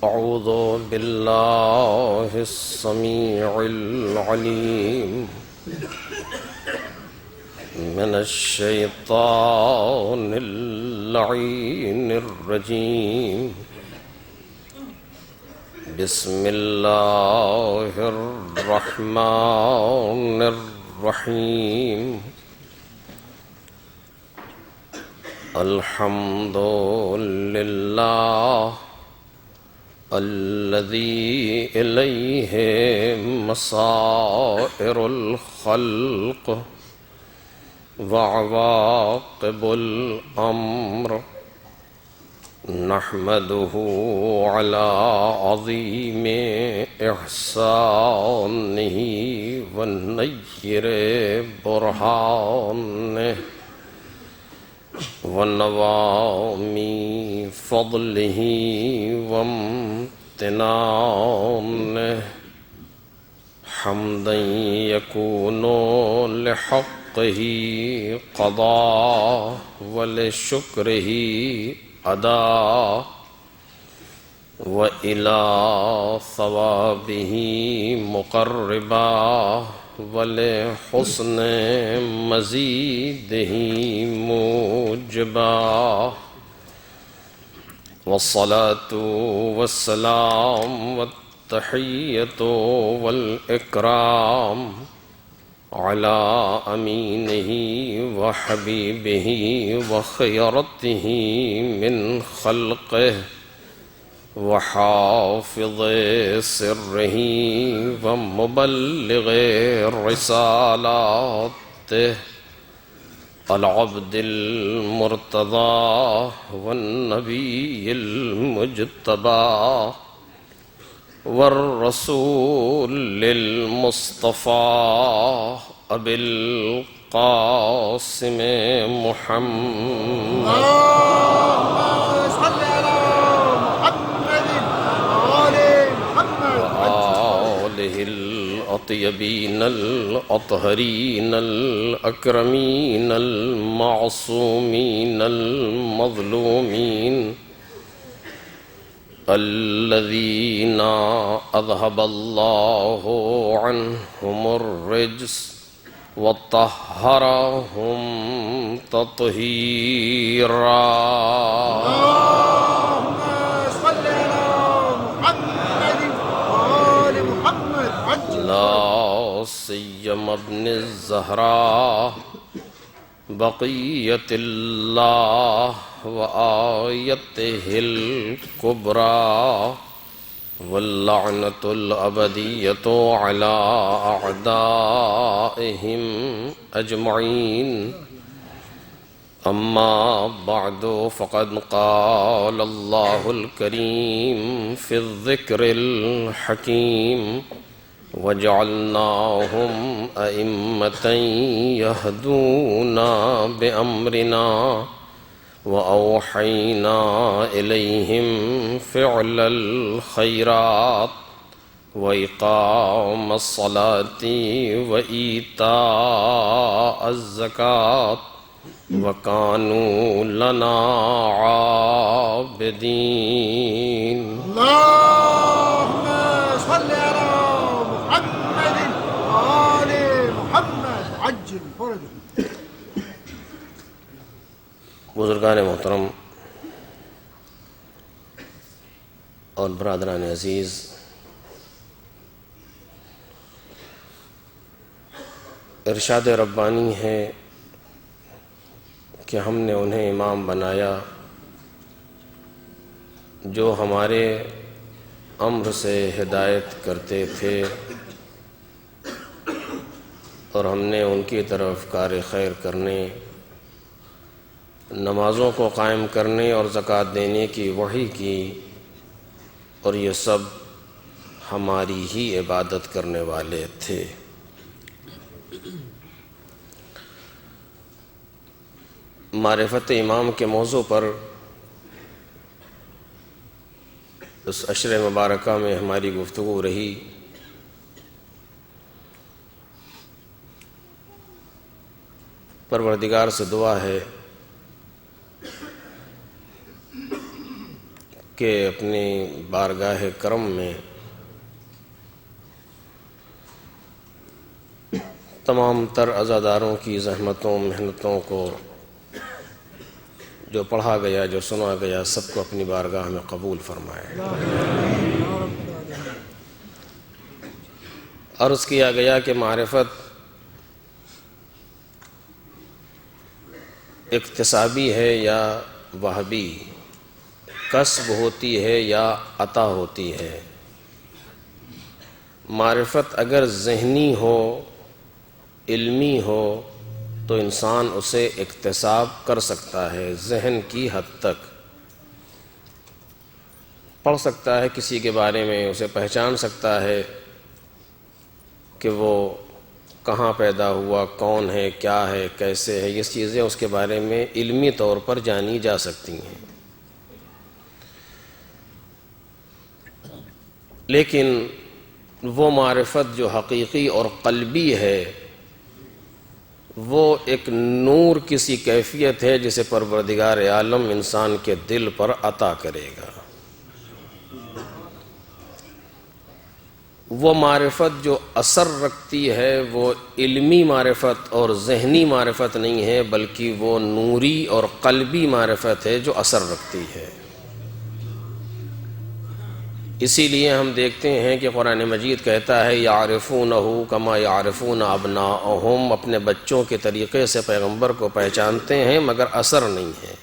أعوذ بالله السميع العليم من الشيطان اللعين الرجيم. بسم الله الرحمن الرحيم. الحمد لله الذي إليه مصائر الخلق وعواقب الأمر. نحمده على عظيم إحسانه ونير برهانه ونوام فضله وامتنانه. حمدا يكون لحقه قضاء ولشكره أداء وإلى ثوابه مقربا ولحسن مزيده موجبا. والصلاة والسلام والتحية والإكرام على أمينه وحبيبه وخيرته من خلقه وحافظ سره ومبلغ رسالاته العبد المرتضى والنبي المجتبى والرسول المصطفى أبي القاسم محمد. الطيبين الأطهرين الأكرمين المعصومين المظلومين الذين أذهب الله عنهم الرجس وطهرهم تطهيرا. لا سيما ابن الزهراء بقية الله وآيته الكبرى واللعنة الأبدية على أعدائهم أجمعين. أما بعد فقد قال الله الكريم في الذكر الحكيم وجعلناهم أئمة يهدون بأمرنا وأوحينا إليهم فعل الخيرات وإقام الصلاة وإيتاء الزكاة وكانوا لنا عابدين. اللهم صل على محمد وآل محمد عجل فرجه. بزرگان محترم اور برادران عزیز، ارشاد ربانی ہے کہ ہم نے انہیں امام بنایا جو ہمارے امر سے ہدایت کرتے تھے، اور ہم نے ان کی طرف کار خیر کرنے، نمازوں کو قائم کرنے اور زکوٰۃ دینے کی وحی کی، اور یہ سب ہماری ہی عبادت کرنے والے تھے۔ معرفت امام کے موضوع پر اس عشر مبارکہ میں ہماری گفتگو رہی۔ پروردگار سے دعا ہے کہ اپنی بارگاہ کرم میں تمام تر عزاداروں کی زحمتوں محنتوں کو جو پڑھا گیا جو سنا گیا سب کو اپنی بارگاہ میں قبول فرمائے۔ عرض کیا گیا کہ معرفت اکتسابی ہے یا وہبی، کسب ہوتی ہے یا عطا ہوتی ہے۔ معرفت اگر ذہنی ہو، علمی ہو تو انسان اسے اکتساب کر سکتا ہے، ذہن کی حد تک پڑھ سکتا ہے، کسی کے بارے میں اسے پہچان سکتا ہے کہ وہ کہاں پیدا ہوا، کون ہے، کیا ہے، کیسے ہے، یہ چیزیں اس کے بارے میں علمی طور پر جانی جا سکتی ہیں۔ لیکن وہ معرفت جو حقیقی اور قلبی ہے وہ ایک نور کسی کیفیت ہے جسے پروردگار عالم انسان کے دل پر عطا کرے گا۔ وہ معرفت جو اثر رکھتی ہے وہ علمی معرفت اور ذہنی معرفت نہیں ہے، بلکہ وہ نوری اور قلبی معرفت ہے جو اثر رکھتی ہے۔ اسی لیے ہم دیکھتے ہیں کہ قرآن مجید کہتا ہے یعرفونہ کما یعرفون ابناءہم، اپنے بچوں کے طریقے سے پیغمبر کو پہچانتے ہیں مگر اثر نہیں ہے۔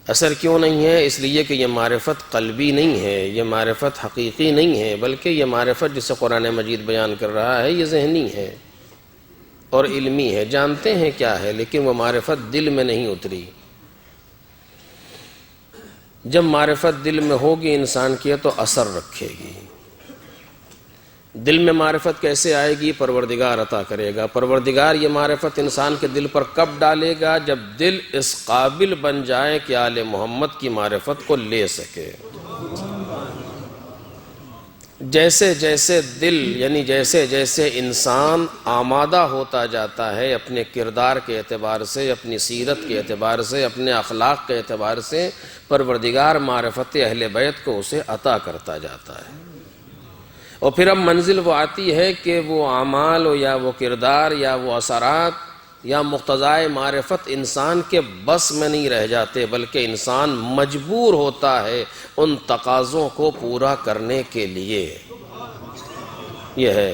اثر کیوں نہیں ہے؟ اس لیے کہ یہ معرفت قلبی نہیں ہے، یہ معرفت حقیقی نہیں ہے، بلکہ یہ معرفت جسے قرآن مجید بیان کر رہا ہے یہ ذہنی ہے اور علمی ہے، جانتے ہیں کیا ہے لیکن وہ معرفت دل میں نہیں اتری۔ جب معرفت دل میں ہوگی انسان کی تو اثر رکھے گی۔ دل میں معرفت کیسے آئے گی؟ پروردگار عطا کرے گا۔ پروردگار یہ معرفت انسان کے دل پر کب ڈالے گا؟ جب دل اس قابل بن جائے کہ آل محمد کی معرفت کو لے سکے۔ جیسے جیسے دل یعنی جیسے جیسے انسان آمادہ ہوتا جاتا ہے اپنے کردار کے اعتبار سے، اپنی سیرت کے اعتبار سے، اپنے اخلاق کے اعتبار سے، پروردگار معرفت اہل بیت کو اسے عطا کرتا جاتا ہے۔ اور پھر اب منزل وہ آتی ہے کہ وہ اعمال یا وہ کردار یا وہ اثرات یا مقتضائے معرفت انسان کے بس میں نہیں رہ جاتے، بلکہ انسان مجبور ہوتا ہے ان تقاضوں کو پورا کرنے کے لیے۔ یہ ہے،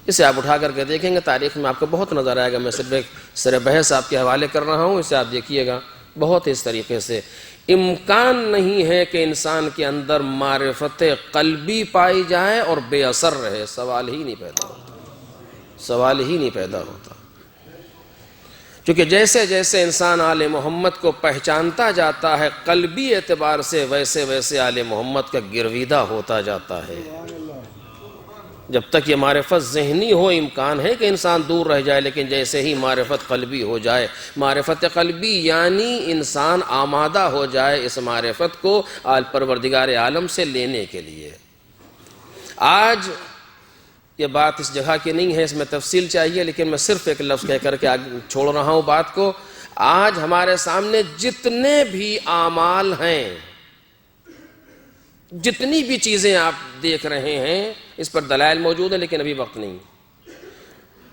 اسے آپ اٹھا کر کے دیکھیں گے تاریخ میں آپ کو بہت نظر آئے گا۔ میں صرف ایک سر بحث آپ کے حوالے کر رہا ہوں، اسے آپ دیکھیے گا بہت اس طریقے سے۔ امکان نہیں ہے کہ انسان کے اندر معرفت قلبی پائی جائے اور بے اثر رہے، سوال ہی نہیں پیدا ہوتا، سوال ہی نہیں پیدا ہوتا۔ کیونکہ جیسے جیسے انسان آل محمد کو پہچانتا جاتا ہے قلبی اعتبار سے، ویسے ویسے آل محمد کا گرویدہ ہوتا جاتا ہے۔ جب تک یہ معرفت ذہنی ہو امکان ہے کہ انسان دور رہ جائے، لیکن جیسے ہی معرفت قلبی ہو جائے، معرفت قلبی یعنی انسان آمادہ ہو جائے اس معرفت کو پروردگار عالم سے لینے کے لیے۔ آج یہ بات اس جگہ کی نہیں ہے، اس میں تفصیل چاہیے، لیکن میں صرف ایک لفظ کہہ کر کے چھوڑ رہا ہوں بات کو۔ آج ہمارے سامنے جتنے بھی اعمال ہیں، جتنی بھی چیزیں آپ دیکھ رہے ہیں، اس پر دلائل موجود ہیں لیکن ابھی وقت نہیں۔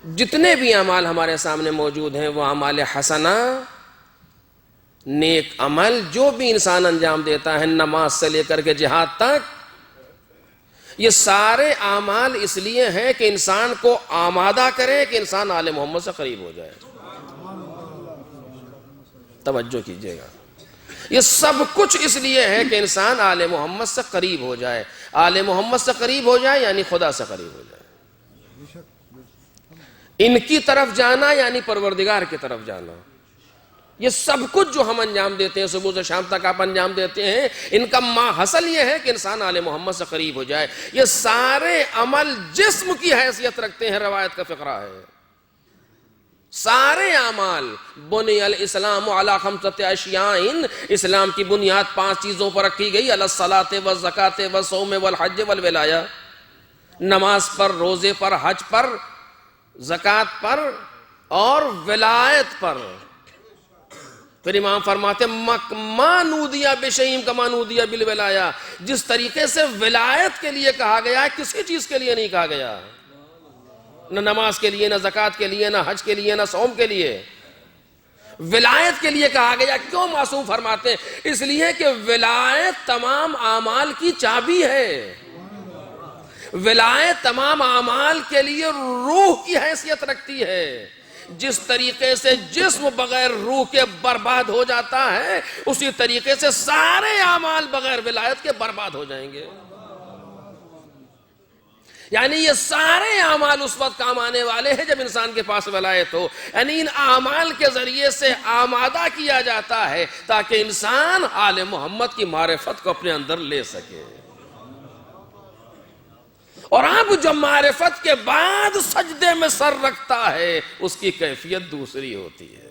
جتنے بھی اعمال ہمارے سامنے موجود ہیں وہ اعمال حسنہ، نیک عمل جو بھی انسان انجام دیتا ہے، نماز سے لے کر کے جہاد تک، یہ سارے اعمال اس لیے ہیں کہ انسان کو آمادہ کرے کہ انسان آل محمد سے قریب ہو جائے۔ توجہ کیجئے گا، یہ سب کچھ اس لیے ہے کہ انسان آل محمد سے قریب ہو جائے۔ آل محمد سے قریب ہو جائے یعنی خدا سے قریب ہو جائے، ان کی طرف جانا یعنی پروردگار کی طرف جانا۔ یہ سب کچھ جو ہم انجام دیتے ہیں، صبح سے شام تک آپ انجام دیتے ہیں، ان کا حاصل یہ ہے کہ انسان آل محمد سے قریب ہو جائے۔ یہ سارے عمل جسم کی حیثیت رکھتے ہیں، روایت کا فقرہ ہے۔ سارے اعمال، بنی الاسلام علی خمسۃ اشیاء، اسلام کی بنیاد 5 چیزوں پر رکھی گئی، علی الصلاۃ والزکاۃ والصوم والحج والولایہ، نماز پر، روزے پر، حج پر، زکوٰۃ پر اور ولایت پر۔ پھر امام فرماتے ما نودیا بشیء کما نودیا بالولایا، جس طریقے سے ولایت کے لیے کہا گیا کسی چیز کے لیے نہیں کہا گیا، نہ نماز کے لیے، نہ زکوٰۃ کے لیے، نہ حج کے لیے، نہ صوم کے لیے، ولایت کے لیے کہا گیا۔ کیوں معصوم فرماتے ہیں؟ اس لیے کہ ولایت تمام اعمال کی چابی ہے، ولایت تمام اعمال کے لیے روح کی حیثیت رکھتی ہے۔ جس طریقے سے جسم بغیر روح کے برباد ہو جاتا ہے، اسی طریقے سے سارے اعمال بغیر ولایت کے برباد ہو جائیں گے۔ یعنی یہ سارے اعمال اس وقت کام آنے والے ہیں جب انسان کے پاس ولایت ہو، یعنی ان اعمال کے ذریعے سے آمادہ کیا جاتا ہے تاکہ انسان آل محمد کی معرفت کو اپنے اندر لے سکے۔ اور اب جو معرفت کے بعد سجدے میں سر رکھتا ہے اس کی کیفیت دوسری ہوتی ہے،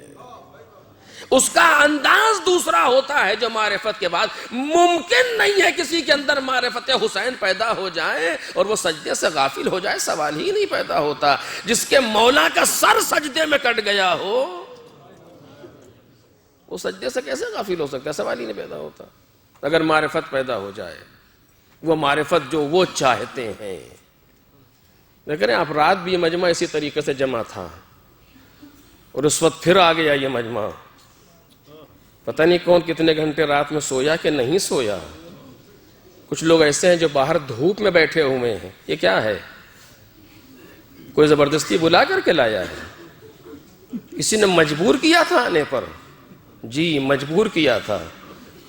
اس کا انداز دوسرا ہوتا ہے۔ جو معرفت کے بعد ممکن نہیں ہے کسی کے اندر معرفت حسین پیدا ہو جائے اور وہ سجدے سے غافل ہو جائے، سوال ہی نہیں پیدا ہوتا۔ جس کے مولا کا سر سجدے میں کٹ گیا ہو وہ سجدے سے کیسے غافل ہو سکتا ہے؟ سوال ہی نہیں پیدا ہوتا۔ اگر معرفت پیدا ہو جائے، وہ معرفت جو وہ چاہتے ہیں۔ دیکھ رہے ہیں آپ، رات بھی یہ مجمع اسی طریقے سے جمع تھا اور اس وقت پھر آ گیا یہ مجمع۔ پتہ نہیں کون کتنے گھنٹے رات میں سویا کہ نہیں سویا۔ کچھ لوگ ایسے ہیں جو باہر دھوپ میں بیٹھے ہوئے ہیں۔ یہ کیا ہے؟ کوئی زبردستی بلا کر کے لایا ہے؟ کسی نے مجبور کیا تھا آنے پر؟ جی مجبور کیا تھا۔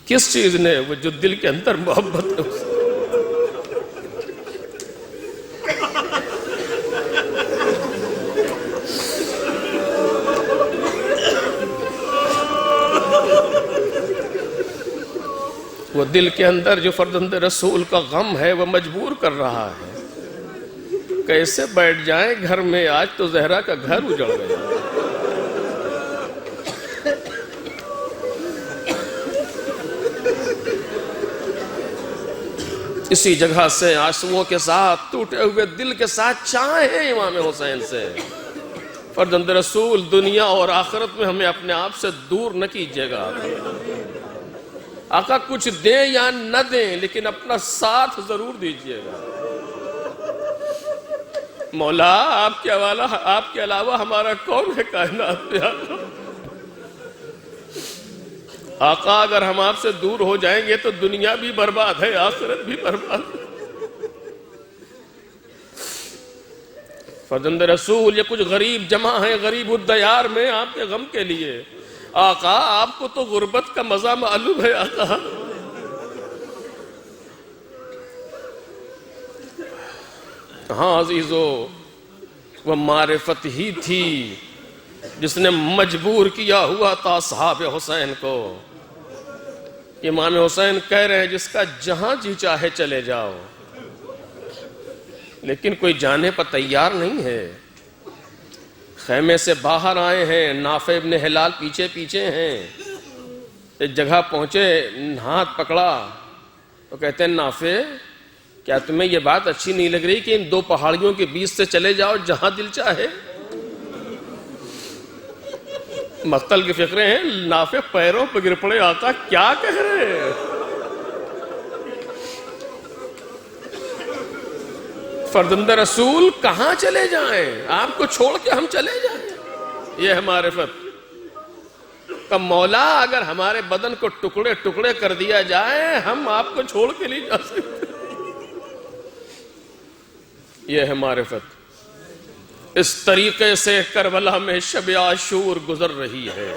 کس چیز نے؟ وہ جو دل کے اندر محبت ہے۔ وہ دل کے اندر جو فرزند رسول کا غم ہے وہ مجبور کر رہا ہے۔ کیسے بیٹھ جائیں گھر میں، آج تو زہرا کا گھر اجڑ گیا۔ اسی جگہ سے آنسوؤں کے ساتھ، ٹوٹے ہوئے دل کے ساتھ چاہیں امام حسین سے، فرزند رسول دنیا اور آخرت میں ہمیں اپنے آپ سے دور نہ کیجیے گا۔ آقا کچھ دیں یا نہ دیں لیکن اپنا ساتھ ضرور دیجیے گا۔ مولا آپ کے علاوہ ہمارا کون ہے کائنات میں؟ آقا اگر ہم آپ سے دور ہو جائیں گے تو دنیا بھی برباد ہے، آخرت بھی برباد ہے۔ فرزند رسول یہ کچھ غریب جمع ہیں غریب الدیار میں آپ کے غم کے لیے۔ آقا آپ کو تو غربت کا مزہ معلوم ہے آقا۔ ہاں عزیزو، وہ معرفت ہی تھی جس نے مجبور کیا ہوا تھا صحاب حسین کو۔ امام حسین کہہ رہے ہیں جس کا جہاں جی چاہے چلے جاؤ، لیکن کوئی جانے پر تیار نہیں ہے۔ خیمے سے باہر آئے ہیں، نافع ابن ہلال پیچھے پیچھے ہیں۔ ایک جگہ پہنچے، ہاتھ پکڑا تو کہتے ہیں نافع کیا تمہیں یہ بات اچھی نہیں لگ رہی کہ ان دو پہاڑیوں کے بیچ سے چلے جاؤ جہاں دل چاہے؟ مقتل کی فکرے ہیں، نافع پیروں پہ گر پڑے، آقا کیا کہہ رہے ہیں؟ فرزند رسول کہاں چلے جائیں؟ آپ کو چھوڑ کے ہم چلے جائیں؟ یہ ہے معرفت کا مولا۔ اگر ہمارے بدن کو ٹکڑے ٹکڑے کر دیا جائے ہم آپ کو چھوڑ کے نہیں جا سکتے۔ یہ ہے معرفت۔ اس طریقے سے کربلا میں شب عاشور گزر رہی ہے۔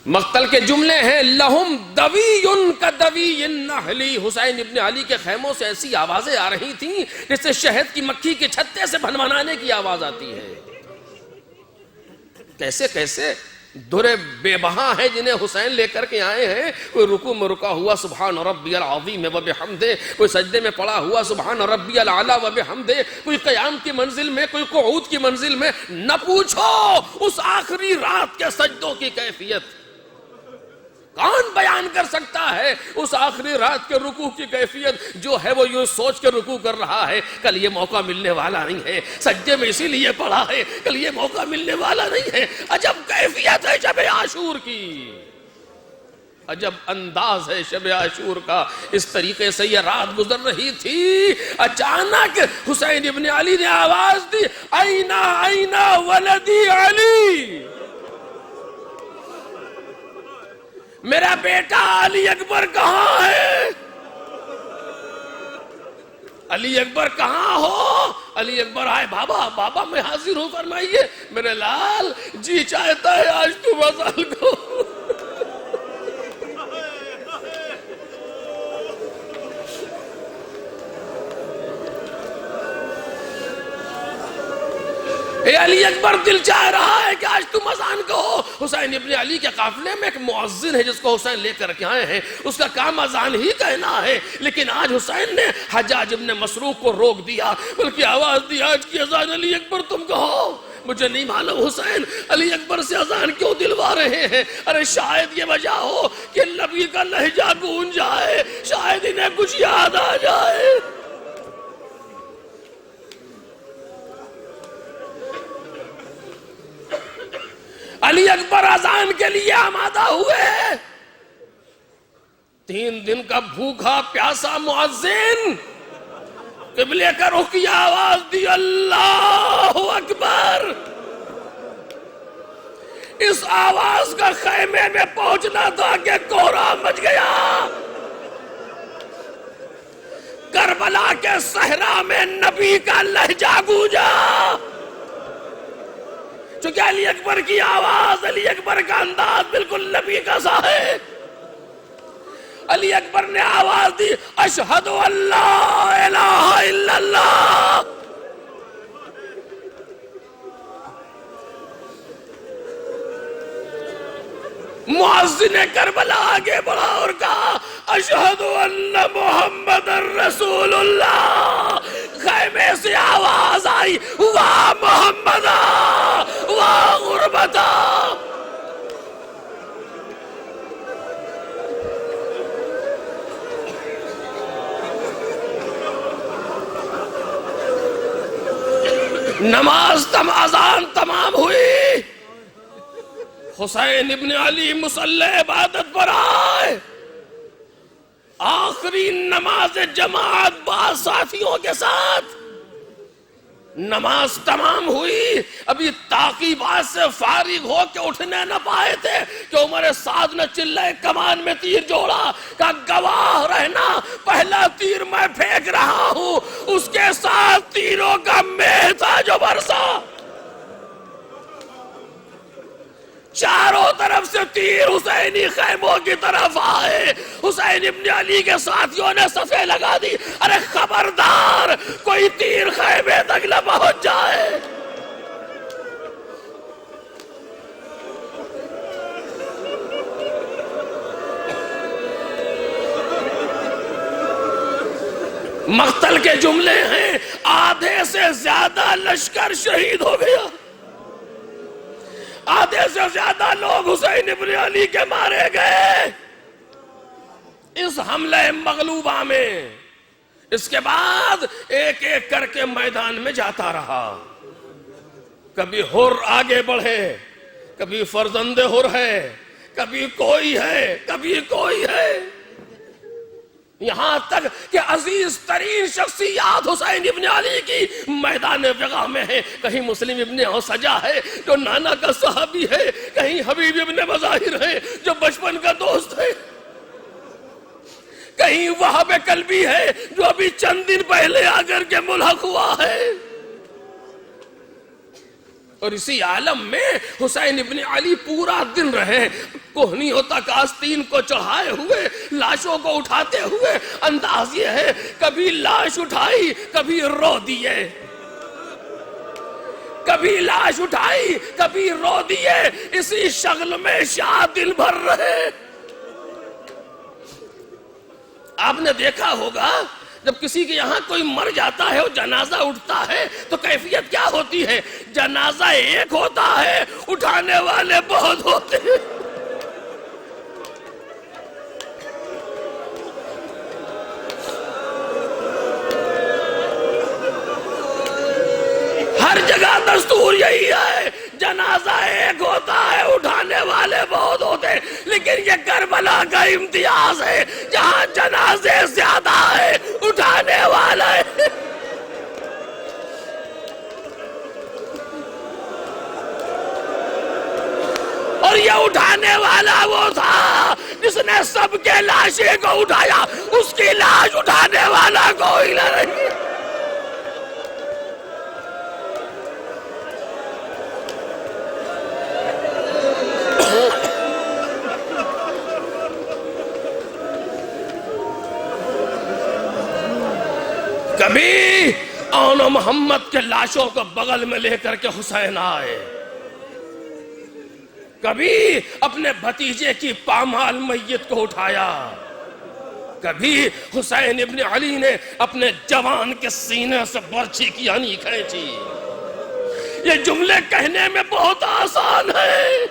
مقتل کے جملے ہیں لہم دوی کا دوی النحل۔ حسین ابن علی کے خیموں سے ایسی آوازیں آ رہی تھیں جیسے شہد کی مکھی کے چھتے سے بھنبھنانے کی آواز آتی ہے۔ کیسے کیسے درے بے بہا ہیں جنہیں حسین لے کر کے آئے ہیں۔ کوئی رکوع میں رکا ہوا سبحان ربی العظیم وبحمدہ، کوئی سجدے میں پڑا ہوا سبحان ربی الاعلی وبحمدہ، کوئی قیام کی منزل میں، کوئی قعود کی منزل میں۔ نہ پوچھو اس آخری رات کے سجدوں کی کیفیت، کون بیان بیان کر سکتا ہے اس آخری رات کے رکوع کی کیفیت؟ جو ہے وہ یوں سوچ کے رکوع کر رہا ہے کل یہ موقع ملنے والا نہیں ہے، سجدے میں اسی لیے پڑا ہے کل یہ موقع ملنے والا نہیں ہے۔ عجب کیفیت ہے شب عاشور کی، عجب انداز ہے شب عاشور کا۔ اس طریقے سے یہ رات گزر رہی تھی، اچانک حسین ابن علی نے آواز دی، اینا اینا ولدی علی، میرا بیٹا علی اکبر کہاں ہے؟ علی اکبر کہاں ہو؟ علی اکبر آئے، بابا بابا میں حاضر ہوں، فرمائیے میرے لال، جی چاہتا ہے آج تم اذان کو۔ اے علی اکبر، دل چاہ رہا ہے کہ آج تم اذان کہو۔ حسین ابن علی کے قافلے میں ایک مؤذن ہے جس کو حسین لے کر کے آئے ہیں، اس کا کام اذان ہی کہنا ہے، لیکن آج حسین نے حجاج ابن مسروق کو روک دیا، بلکہ آواز دی، آج کی اذان علی اکبر تم کہو۔ مجھے نہیں معلوم حسین علی اکبر سے اذان کیوں دلوا رہے ہیں، ارے شاید یہ وجہ ہو کہ نبی کا لہجہ گونج جائے، شاید انہیں کچھ یاد آ جائے۔ علی اکبر اذان کے لیے آمادہ ہوئے، 3 دن کا بھوکا پیاسا مؤذن قبلے کا رخ کیا، آواز دی، اللہ اکبر۔ اس آواز کا خیمے میں پہنچنا تھا کہ کوہرا مچ گیا۔ کربلا کے صحرا میں نبی کا لہجہ گونجا، چونکہ علی اکبر کی آواز، علی اکبر کا انداز بالکل نبی کا سا ہے۔ علی اکبر نے آواز دی، اشہد ان لا الہ الا اللہ۔ مؤذن کربلا آگے بڑھا اور کہا، اشہد ان محمد رسول اللہ۔ خیمے سے آواز آئی، واہ محمدہ، واہ غربتہ۔ نماز اذان تمام ہوئی، حسین ابن علی مصلی عبادت پر آئے، آخری نماز جماعت بعض ساتھیوں کے ساتھ۔ نماز تمام ہوئی، ابھی تعقیبات سے فارغ ہو کے اٹھنے نہ پائے تھے کہ عمر سعد نے چلے کمان میں تیر جوڑا، کہا گواہ رہنا، پہلا تیر میں پھینک رہا ہوں، اس کے ساتھ تیروں کا میہ تھا جو برسا۔ چاروں طرف سے تیر حسینی خیموں کی طرف آئے، حسین ابن علی کے ساتھیوں نے صفیں لگا دی، ارے خبردار کوئی تیر خیمے تک نہ پہنچ جائے۔ مقتل کے جملے ہیں، آدھے سے زیادہ لشکر شہید ہو گیا، آدھے سے زیادہ لوگ حسین ابن علی کے مارے گئے اس حملے مغلوبہ میں۔ اس کے بعد ایک ایک کر کے میدان میں جاتا رہا، کبھی حر آگے بڑھے، کبھی فرزند حر ہے، کبھی کوئی ہے، کبھی کوئی ہے، یہاں تک کہ عزیز ترین شخصیات حسین ابن علی کی میدان وغا میں ہیں۔ کہیں مسلم ابن اوسجہ ہے جو نانا کا صحابی ہے، کہیں حبیب ابن مظاہر ہے جو بچپن کا دوست ہے، کہیں وہاب کلبی ہے جو ابھی چند دن پہلے آ کر کے ملحق ہوا ہے۔ اور اسی عالم میں حسین ابن علی پورا دن رہے، کوہنیوں تک آستین کو چڑھائے ہوئے، لاشوں کو اٹھاتے ہوئے۔ انداز یہ ہے، کبھی لاش اٹھائی، کبھی رو دیے، کبھی لاش اٹھائی، کبھی رو دیے، اسی شغل میں شاہ دل بھر رہے۔ آپ نے دیکھا ہوگا جب کسی کے یہاں کوئی مر جاتا ہے اور جنازہ اٹھتا ہے تو کیفیت کیا ہوتی ہے؟ جنازہ ایک ہوتا ہے، اٹھانے والے بہت ہوتے ہیں۔ دستور یہی ہے، جنازہ ایک ہوتا ہے، اٹھانے والے بہت ہوتے، لیکن یہ کربلا کا امتیاز ہے جہاں جنازے زیادہ ہے، اٹھانے والا ہے۔ اور یہ اٹھانے والا وہ تھا جس نے سب کے لاشیں کو اٹھایا، اس کی لاش اٹھانے والا کوئی نہیں۔ کبھی آن محمد کے لاشوں کو بغل میں لے کر کے حسین آئے، کبھی اپنے بھتیجے کی پامال میت کو اٹھایا، کبھی حسین ابن علی نے اپنے جوان کے سینے سے برچھی کی آنی کھینچی۔ یہ جملے کہنے میں بہت آسان ہے،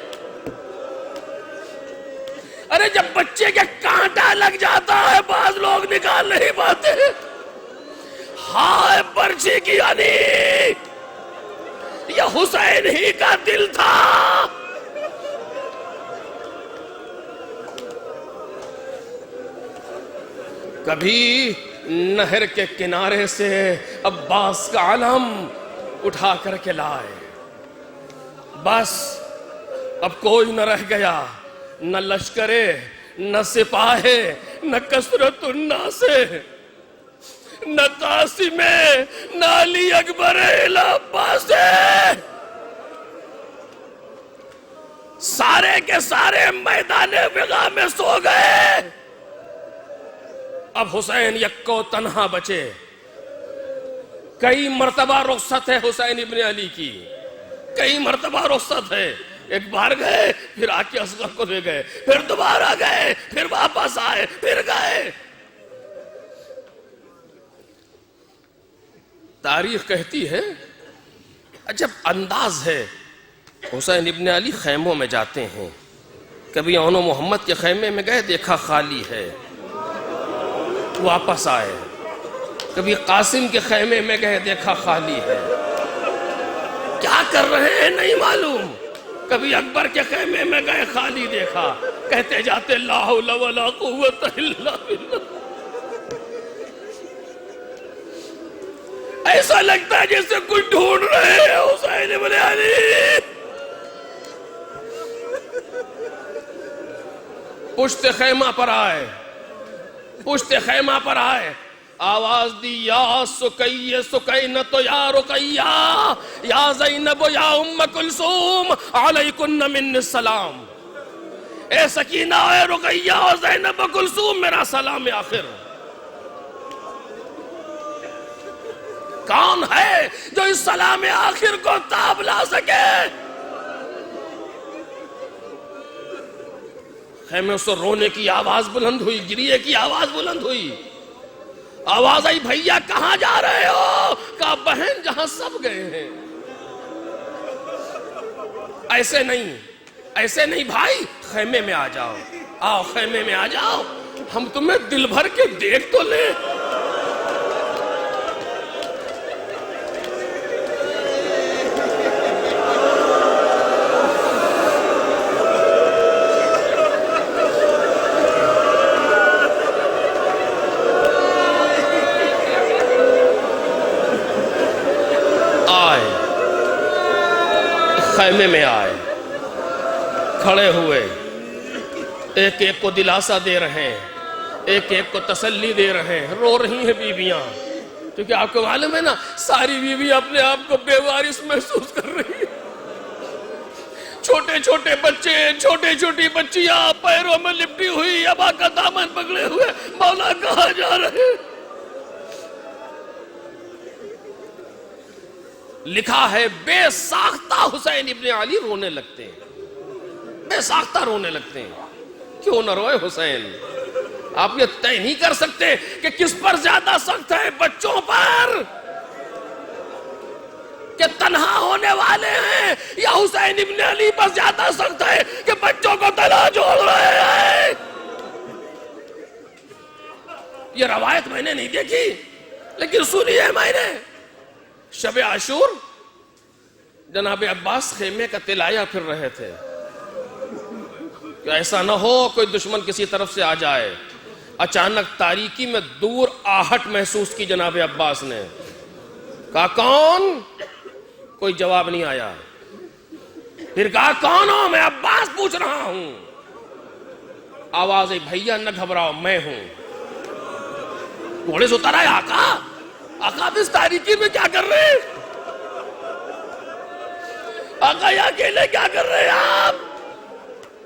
ارے جب بچے کے کانٹا لگ جاتا ہے بعض لوگ نکال نہیں پاتے۔ ہائے برچھی کی آنی، یہ حسین ہی کا دل تھا۔ کبھی نہر کے کنارے سے عباس کا علم اٹھا کر کے لائے، بس اب کوئی نہ رہ گیا، نہ لشکرے، نہ سپاہے، نہ کثرت الناس، نہ قاسم، نہ علی اکبر الا عباس، سارے کے سارے میدان وغا میں سو گئے۔ اب حسین یکو تنہا بچے۔ کئی مرتبہ رخصت ہے حسین ابن علی کی، کئی مرتبہ رخصت ہے، ایک بار گئے پھر آ کے اصغر کو لے گئے، پھر دوبارہ گئے، پھر واپس آئے، پھر گئے۔ تاریخ کہتی ہے عجب انداز ہے، حسین ابن علی خیموں میں جاتے ہیں، کبھی آن محمد کے خیمے میں گئے دیکھا خالی ہے، واپس آئے، کبھی قاسم کے خیمے میں گئے دیکھا خالی ہے، کیا کر رہے ہیں نہیں معلوم، کبھی اکبر کے خیمے میں گئے خالی دیکھا، کہتے جاتے لا حول ولا قوت الا باللہ۔ ایسا لگتا ہے جیسے کوئی ڈھونڈ رہے ہیں حسین ابن علی۔ پشت خیمہ پر آئے، پشت خیمہ پر آئے، آواز دی یا سکیہ سکینت یا رقیہ یا زینب یا ام کلثوم علیکن من السلام، اے سکینہ اے رقیہ اور زینب و کلثوم میرا سلام آخر۔ کون ہے جو اس سلام آخر کو تاب لا سکے؟ خیمے سے رونے کی آواز بلند ہوئی، گریے کی آواز بلند ہوئی، آواز آئی بھیا کہاں جا رہے ہو؟ کہا بہن جہاں سب گئے ہیں۔ ایسے نہیں بھائی، خیمے میں آ جاؤ، آؤ خیمے میں آ جاؤ، ہم تمہیں دل بھر کے دیکھ تو لیں۔ خیمے میں آئے، کھڑے ہوئے، ایک ایک کو دلاسا دے رہے ہیں، ایک ایک کو تسلی دے رہے ہیں، رو رہی ہیں بیویاں، کیونکہ آپ کو معلوم ہے نا ساری بیویاں اپنے آپ کو بے وارث محسوس کر رہی ہیں۔ چھوٹے چھوٹے بچے، چھوٹی چھوٹی بچیاں پیروں میں لپٹی ہوئی، ابا کا دامن پکڑے ہوئے، مولا کہاں جا رہے ہیں؟ لکھا ہے بے ساختہ حسین ابن علی رونے لگتے ہیں، بے ساختہ رونے لگتے ہیں۔ کیوں نہ روئے حسین؟ آپ یہ طے نہیں کر سکتے کہ کس پر زیادہ سخت ہے، بچوں پر کہ تنہا ہونے والے ہیں، یا حسین ابن علی پر زیادہ سخت ہے کہ بچوں کو تنہا چھوڑ رہے ہیں؟ یہ روایت میں نے نہیں دیکھی لیکن سنی ہے میں نے۔ شب عاشور جناب عباس خیمے کا تلایا پھر رہے تھے کہ ایسا نہ ہو کوئی دشمن کسی طرف سے آ جائے. اچانک تاریکی میں دور آہٹ محسوس کی جناب عباس نے. کہا کون؟ کوئی جواب نہیں آیا. پھر کہا کون ہو؟ میں عباس پوچھ رہا ہوں. آواز ایک بھیا نہ گھبراؤ میں ہوں. گھوڑے سے اتر آئے. آقا آقا آپ اس تاریکی میں کیا کر رہے ہیں؟ آقا یہ اکیلے کیا کر رہے ہیں آپ؟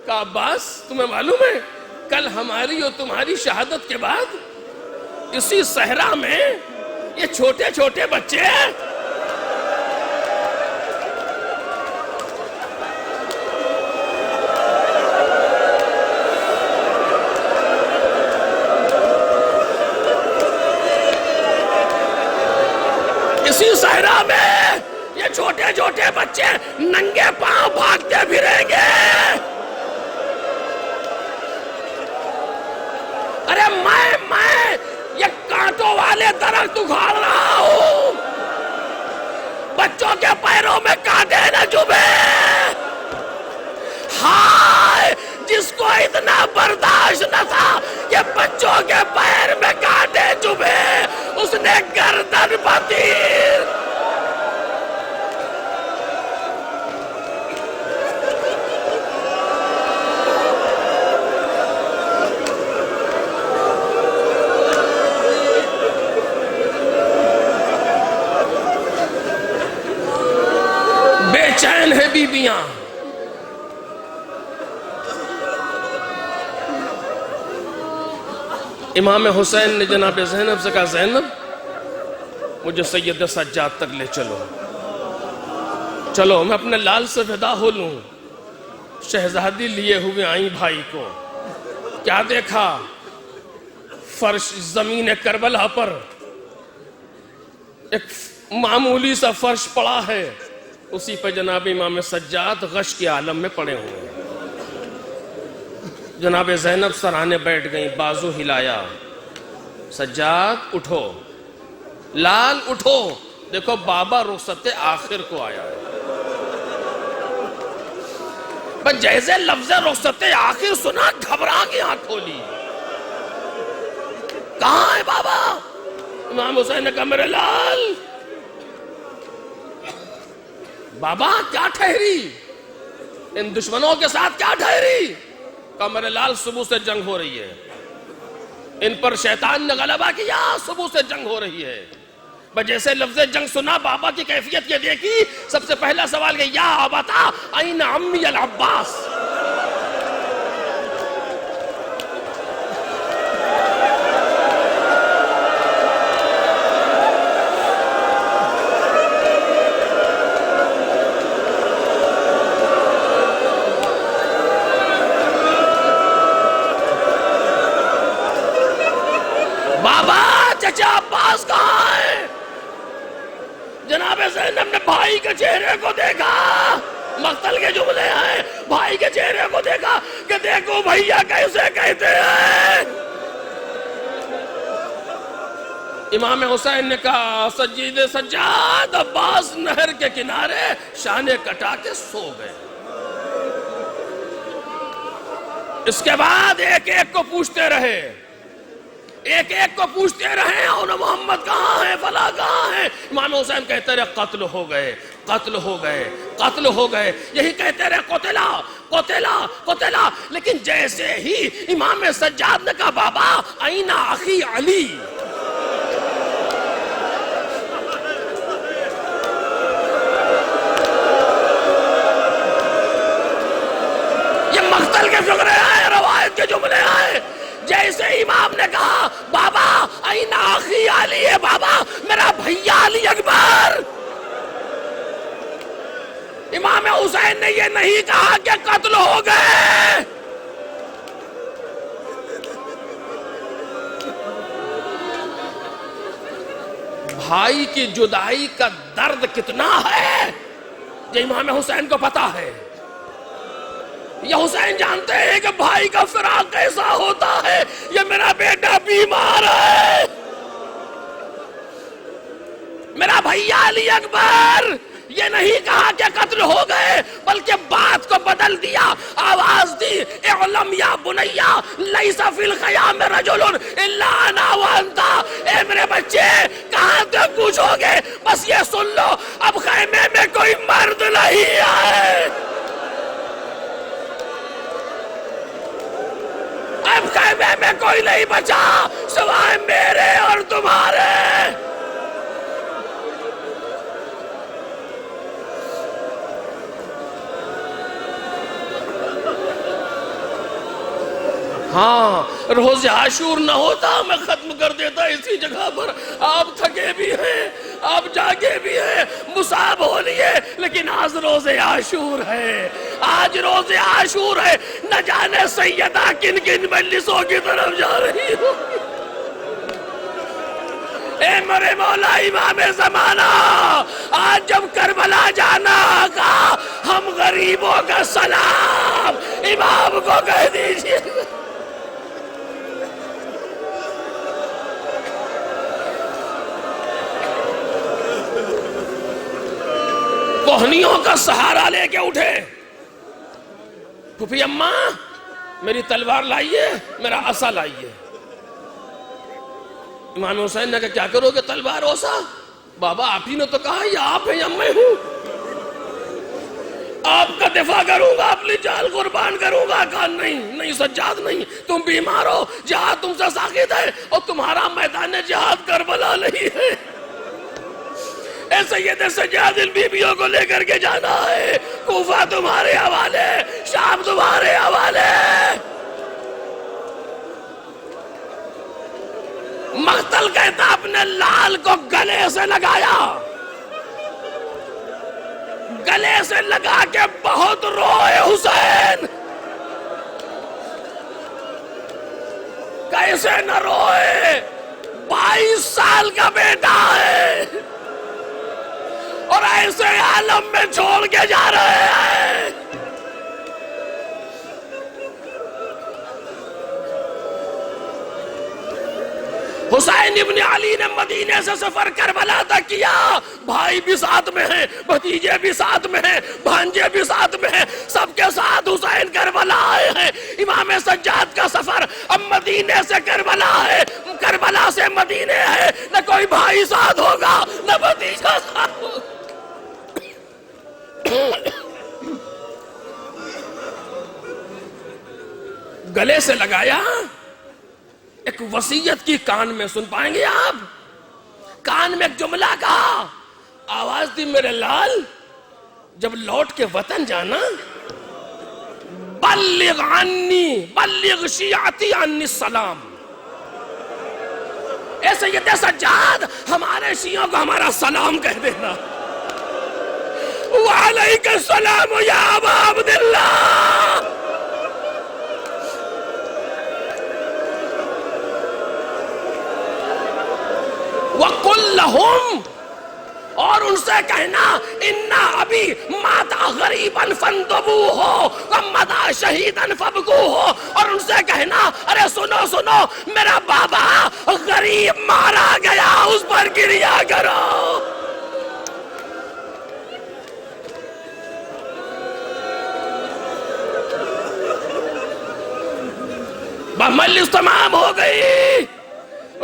کہا عباس تمہیں معلوم ہے کل ہماری اور تمہاری شہادت کے بعد اسی صحرا میں یہ چھوٹے چھوٹے بچے اسی صحرا میں یہ چھوٹے چھوٹے بچے ننگے پاؤں بھاگتے پھریں گے. ارے میں یہ کانٹوں والے درخت اکھاڑ رہا ہوں. بچوں کے پیروں میں کانٹے نہ چبھے. ہائے جس کو اتنا برداشت نہ تھا کہ بچوں کے پیر میں کانٹے چبھے اس نے گردن پتیر. بے چین ہے بیویاں. امام حسین نے جناب زینب سے کہا زینب مجھے سید سجاد تک لے چلو. چلو میں اپنے لال سے فدا ہو لوں. شہزادی لیے ہوئے آئیں بھائی کو. کیا دیکھا؟ فرش زمین کربلا پر ایک معمولی سا فرش پڑا ہے. اسی پہ جناب امام سجاد غش کے عالم میں پڑے ہوئے ہیں. جناب زینب سرانے بیٹھ گئیں. بازو ہلایا. سجاد اٹھو. لال اٹھو. دیکھو بابا رخصت آخر کو آیا ہے. بس جیسے لفظ رخصت آخر سنا گھبرا کے آنکھ کھولی. کہاں ہے بابا؟ امام حسین نے کہا میرے لال. بابا کیا ٹھہری؟ ان دشمنوں کے ساتھ کیا ٹھہری؟ کہا میرے لال صبح سے جنگ ہو رہی ہے. ان پر شیطان نے غلبہ کیا. صبح سے جنگ ہو رہی ہے. بس جیسے لفظ جنگ سنا بابا کی کیفیت یہ دیکھی. سب سے پہلا سوال کہ یا ابتا این عمی العباس. چچا عباس کہاں ہے؟ جناب زینب نے بھائی کے چہرے کو دیکھا. مقتل کے جملے ہیں. بھائی کے چہرے کو دیکھا کہ دیکھو بھیا کیسے کہتے ہیں. امام حسین نے کہا سجید سجاد. عباس نہر کے کنارے شانے کٹا کے سو گئے. اس کے بعد ایک ایک کو پوچھتے رہے. ایک ایک کو پوچھتے رہے اور محمد کہاں ہے فلاں کہاں ہے. امام حسین کہتے رہے قتل ہو گئے قتل ہو گئے قتل ہو گئے. یہی کہتے رہے قتلا قتلا قتلا. لیکن جیسے ہی امام سجاد نے کہا بابا این اخی علی. یہ مقتل کے فقرے آئے. روایت کے جملے آئے. جیسے امام نے کہا بابا این اخی علی ہے. بابا میرا بھیا علی اکبر. امام حسین نے یہ نہیں کہا کہ قتل ہو گئے. بھائی کی جدائی کا درد کتنا ہے یہ امام حسین کو پتا ہے. یہ حسین جانتے ہیں کہ بھائی کا فراق کیسا ہوتا ہے. یہ میرا بیٹا بیمار ہے. میرا بھیا علی اکبر یہ نہیں کہا کہ قتل ہو گئے، بلکہ بات کو بدل دیا، آواز دی اعلم یا بنیا لیس فی الخیام رجل الا انا وانتا، اے میرے بچے کہاں تک پوچھو گے، بس یہ سن لو اب خیمے میں کوئی مرد نہیں آئے، اب خیمے میں کوئی نہیں بچا سوائے میرے اور تمہارے۔ ہاں روز عاشور نہ ہوتا میں ختم کر دیتا اسی جگہ پر۔ آپ تھکے بھی ہیں، آپ جاگے بھی ہیں، مصاب ہو لیے، لیکن آج روز عاشور ہے، آج روز عاشور ہے، نہ جانے سیدہ کن کن مجلسوں کی طرف جا رہی ہو۔ اے میرے مولا امام زمانہ، آج جب کربلا جانا کا ہم غریبوں کا سلام امام کو کہہ دیجئے۔ کوہنیوں کا سہارا لے کے اٹھے، پھوپھی اماں میری تلوار لائیے، میرا عصا لائیے۔ امام حسین نے کہا کیا کرو گے تلوار عصا؟ بابا آپ ہی نے تو کہا یا آپ ہیں یا میں ہوں، آپ کا دفاع کروں گا، اپنی جان قربان کروں گا۔ کہا نہیں سجاد نہیں، تم بیمار ہو، جہاد تم سے ساقط ہے، اور تمہارا میدان جہاد کربلا نہیں ہے۔ اے سید سجاد ان بیویوں کو لے کر کے جانا ہے، کوفہ تمہارے حوالے، شام تمہارے حوالے۔ مقتل کہتا اپنے لال کو گلے سے لگایا، گلے سے لگا کے بہت روئے حسین، کیسے نہ روئے، 22 سال کا بیٹا ہے اور ایسے عالم میں چھوڑ کے جا رہے ہیں۔ حسین ابن علی نے مدینے سے سفر کربلا تک کیا، بھائی بھی ساتھ میں ہیں، بھتیجے بھی ساتھ میں ہیں، بھانجے بھی ساتھ میں ہیں، سب کے ساتھ حسین کربلا آئے ہیں۔ امام سجاد کا سفر اب مدینے سے کربلا ہے، کربلا سے مدینے ہے، نہ کوئی بھائی ساتھ ہوگا نہ بھتیجا ساتھ ہوگا۔ گلے سے لگایا، ایک وصیت کی کان میں سن پائیں گے آپ، کان میں ایک جملہ کہا، آواز دی میرے لال جب لوٹ کے وطن جانا، بلغ عنی بلغ شیعتی عنی السلام، اے سید سجاد ہمارے شیعوں کو ہمارا سلام کہہ دینا۔ وعلیک السلام یا ابا عبداللہ۔ وَقُلْ لَهُمْ، اور ان سے کہنا اِنَّا ابھی مَاتَ غَرِيبًا فَانْدُبُوهُ وَمَّدَا شَهِيدًا فَبْكُوهُ، اور ان سے کہنا ارے سنو میرا بابا غریب مارا گیا، اس پر گریا کرو۔ مجلس تمام ہو گئی،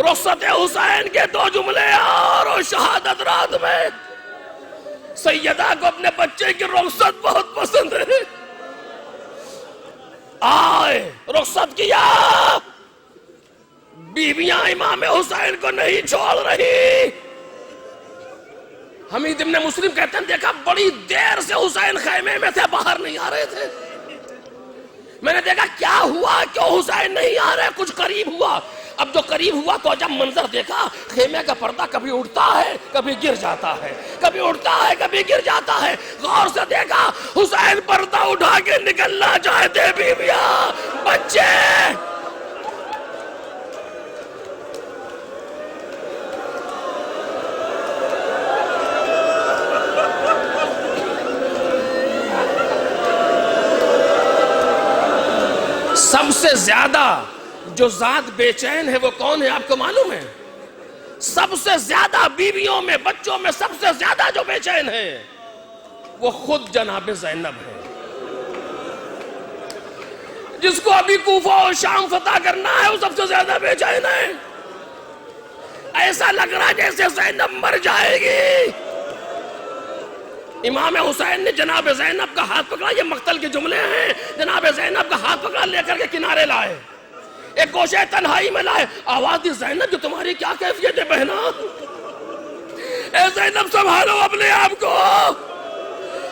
رخصت حسین کے 2 جملے اور شہادت رات میں۔ سیدہ کو اپنے بچے کی رخصت بہت پسند ہے، آئے رخصت کیا، بیویاں امام حسین کو نہیں چھوڑ رہی۔ حمید ابن مسلم کہتے ہیں دیکھا بڑی دیر سے حسین خیمے میں تھے، باہر نہیں آ رہے تھے، میں نے دیکھا کیا ہوا، کیوں حسین نہیں آ رہے، کچھ قریب ہوا۔ اب جو قریب ہوا تو جب منظر دیکھا، خیمے کا پردہ کبھی اٹھتا ہے کبھی گر جاتا ہے، کبھی اٹھتا ہے کبھی گر جاتا ہے، غور سے دیکھا حسین پردہ اٹھا کے نکلنا چاہتے، بیویاں بچے۔ سب سے زیادہ جو ذات بے چین ہے وہ کون ہے آپ کو معلوم ہے؟ سب سے زیادہ بیویوں میں بچوں میں سب سے زیادہ جو بے چین ہے وہ خود جناب زینب ہے، جس کو ابھی کوفہ اور شام فتح کرنا ہے وہ سب سے زیادہ بے چین ہے۔ ایسا لگ رہا جیسے زینب مر جائے گی۔ امام حسین نے جناب زینب کا ہاتھ پکڑا، یہ مقتل کے جملے ہیں، جناب زینب کا ہاتھ پکڑا، لے کر کے کنارے لائے، ایک گوشے تنہائی میں لائے، آواز دی زینب جو تمہاری کیا کیفیت ہے بہنا؟ اے زینب سنبھالو اپنے آپ کو،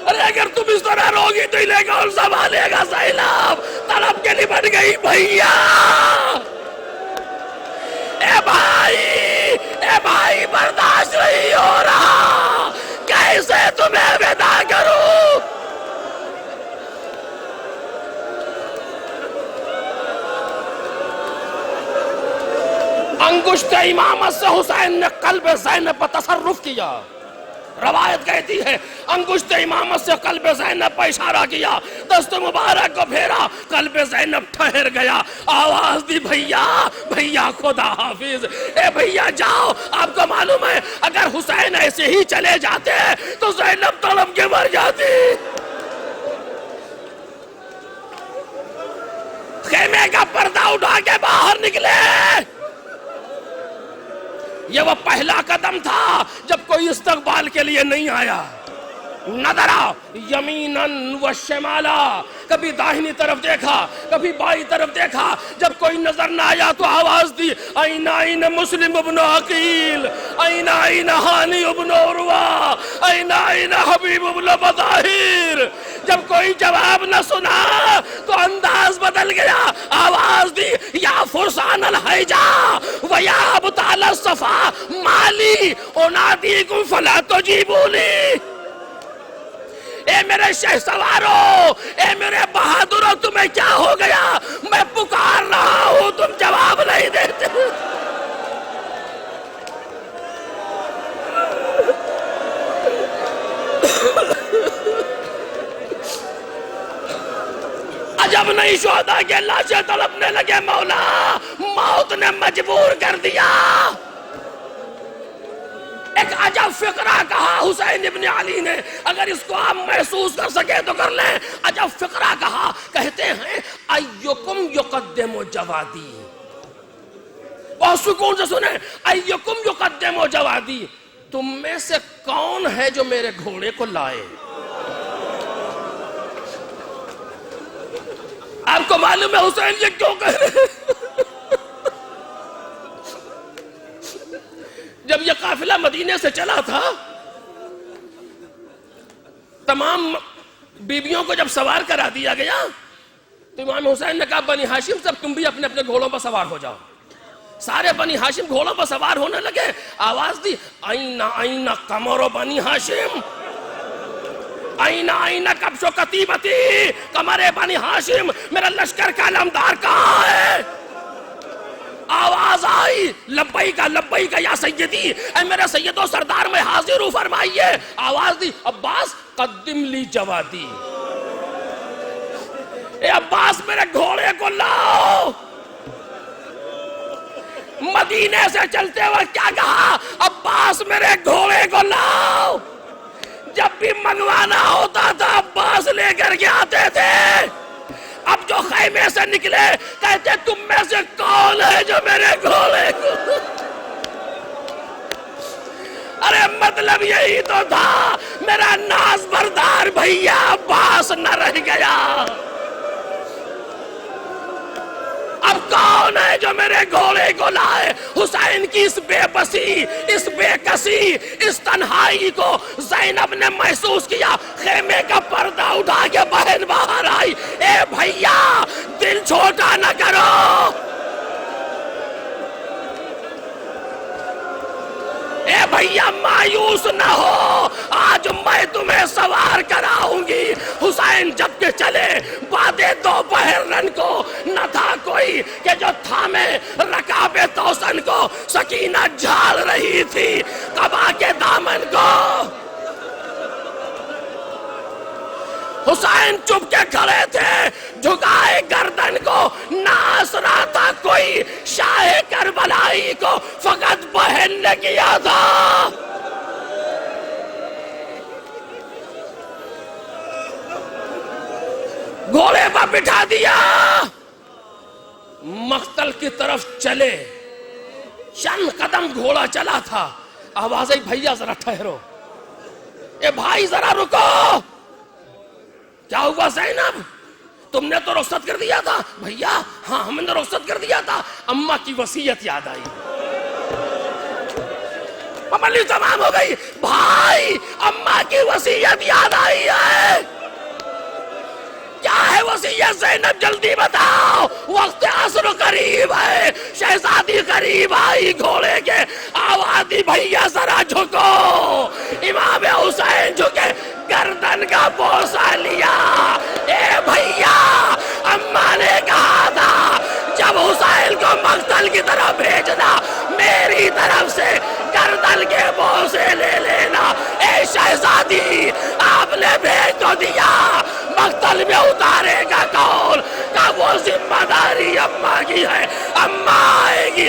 ارے اگر تم اس طرح روگی تو لے کون سنبھالے گا؟ زینب تڑپ کے نمٹ گئی، بھیا اے بھائی برداشت نہیں ہو رہا، کیسے تمہیں ودا کروں؟ انگشت امامت سے حسین نے قلب زینب پر تصرف کیا۔ روایت کہتی ہے انگشت امامت سے قلب زینب پر اشارہ کیا، دست مبارک کو پھیرا، قلب زینب ٹھہر گیا، آواز دی بھیا بھیا خدا حافظ، اے بھیا جاؤ۔ آپ کو معلوم ہے اگر حسین ایسے ہی چلے جاتے تو زینب تڑپ کے مر جاتی۔ خیمے کا پردہ اٹھا کے باہر نکلے، یہ وہ پہلا قدم تھا جب کوئی استقبال کے لیے نہیں آیا۔ نظرا یمیناً و شمالا، کبھی داہنی طرف دیکھا کبھی بائیں طرف دیکھا، جب کوئی نظر نہ آیا تو آواز دی این این مسلم ابن عقیل، این این ہانی ابن عروہ، این این حبیب ابن بطاہر۔ جب کوئی جواب نہ سنا تو انداز بدل گیا، آواز دی یا فرسان الحیجہ و یا ابطال الصفا مالی انادیکم فلا تجیبونی۔ اے میرے شہ سوارو، اے میرے بہادروں، تمہیں کیا ہو گیا؟ میں پکار رہا ہوں، تم جواب نہیں دیتے۔ عجب نہیں شہداء کے لاشیں تڑپنے لگے، مولا موت نے مجبور کر دیا۔ ایک عجب فقرہ کہا حسین ابن علی نے، اگر اس کو آپ محسوس کر سکے تو کر لیں۔ عجب فقرہ کہا، کہتے ہیں ایکم یقدم جوادی، بہت سکون سے سنیں، ایکم یقدم جوادی، تم میں سے کون ہے جو میرے گھوڑے کو لائے؟ آپ کو معلوم ہے حسین یہ کیوں کہہ رہے ہیں؟ جب یہ قافلہ مدینے سے چلا تھا، تمام بیویوں کو جب سوار کرا دیا گیا تو امام حسین نے کہا بنی ہاشم سب تم بھی اپنے اپنے گھوڑوں پر سوار ہو جاؤ۔ سارے بنی ہاشم گھوڑوں پر سوار ہونے لگے، آواز دی این این قمر بنی ہاشم، این این کبش و کتیبتی، قمر بنی ہاشم، میرا لشکر کا علمدار کہاں ہے؟ آواز آئی لبیک یا سیدی، اے میرے سید و سردار میں حاضر ہوں فرمائیے۔ آواز دی عباس قدم لی جوادی، اے عباس میرے گھوڑے کو لاؤ۔ مدینے سے چلتے وقت کیا کہا؟ عباس میرے گھوڑے کو لاؤ۔ جب بھی منگوانا ہوتا تھا عباس لے کر کے آتے تھے۔ اب جو خیمے سے نکلے کہتے تم میں سے کون ہے جو میرے گھوڑے کو؟ ارے مطلب یہی تو تھا، میرا ناز بردار بھیا عباس نہ رہ گیا۔ اب کون ہے جو میرے گھوڑے کو لائے؟ حسین کی اس بے بسی، اس بے کسی، اس تنہائی کو زینب نے محسوس کیا۔ خیمے کا پردہ اٹھا کے بہن باہر آئی، اے بھیا دل چھوٹا نہ کرو، اے بھیا مایوس نہ ہو، آج میں تمہیں سوار کراؤں گی۔ حسین جب کے چلے بعد دوپہر رن کو نہ تھا کوئی کہ جو تھامے رکاب توسن کو، سکینہ جھال رہی تھی قبا کے دامن کو۔ حسین چپ کے کھڑے تھے جھکائے گردن کو، نہ آسرا تھا کوئی شاہ کربلائی کو، فقط بہن نے کیا تھا۔ گھوڑے پر بٹھا دیا، مقتل کی طرف چلے. چند قدم گھوڑا چلا تھا، آواز آئی بھیا ذرا ٹھہرو، اے بھائی ذرا رکو. کیا ہوا زینب؟ تم نے تو رخصت کر دیا تھا. بھیا ہاں ہم نے رخصت کر دیا تھا، اماں کی وصیت یاد آئی. پابندی تمام ہو گئی. بھائی اماں کی وصیت یاد آئی ہے. کیا ہے وصیت زینب؟ جلدی بتاؤ، وقت عصر قریب ہے. شہزادی قریب آئی، گھوڑے کے آواز دی بھیا ذرا جھکو. امام حسین جھکے، گردن کا بوسہ لیا. اے بھیا اماں نے کہا تھا جب حسین کو مقتل کی طرف بھیجنا میری طرف سے گردن کے بوسے لے لینا. اے شہزادی آپ نے بھیج تو دیا، مقتل میں اتارے گا کون؟ کہ وہ ذمہ داری اماں کی ہے. اماں آئے گی